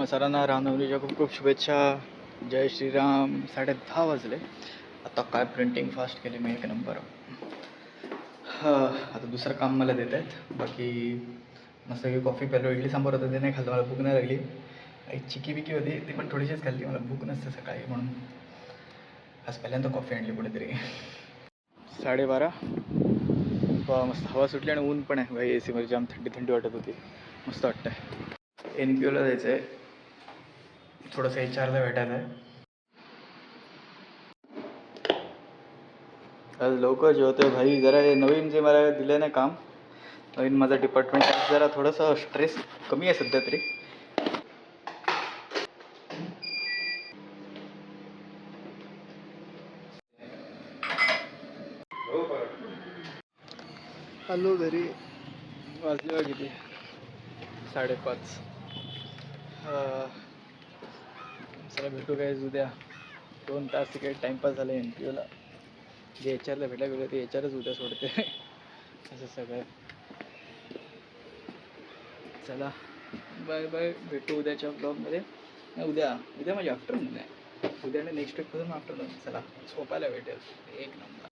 मग सरांना रामनवमीच्या खूप खूप शुभेच्छा. जय श्रीराम. 10:30 वाजले. आता काय प्रिंटिंग फास्ट केली मी, एक नंबर. आता दुसरं काम मला देत आहेत. बाकी मस्त कॉफी प्यालो. इडली सांबार होतं ते नाही खाल्लं, मला भूक नाही लागली. एक चिकी बिकी होती ती पण थोडीशीच खाल्ली, मला भूक नसते सकाळी म्हणून. आज पहिल्यांदा कॉफी आणली कुठेतरी. 12:30. मस्त हवा सुटली आणि ऊन पण आहे भाई. ए सीमध्ये जाम थंडी थंडी वाटत होती. मस्त वाटतं आहे. NPOला जायचं आहे, थोडंसं HR ला भेटायचं आहे. आज लवकर जेवतोय भाई. जरा हे नवीन जे मला दिलं ना काम, नवीन माझं डिपार्टमेंट, जरा थोडंसं स्ट्रेस कमी आहे सध्या तरी. आलो घरी. वाजले किती, 5:30. चला भेटू काय उद्या. 2 तास तिकडे टाईमपास झाला NPOला. जे HRला भेटायला गेलं ते HRच उद्या सोडते. असं सगळं. चला बाय बाय. भेटू उद्याच्या ब्लॉगमध्ये. नाही, उद्या माझी आफ्टरनून आहे. उद्या आणि नेक्स्ट वीकपासून आफ्टरनून. चला झोपायला भेटेल. एक नंबर.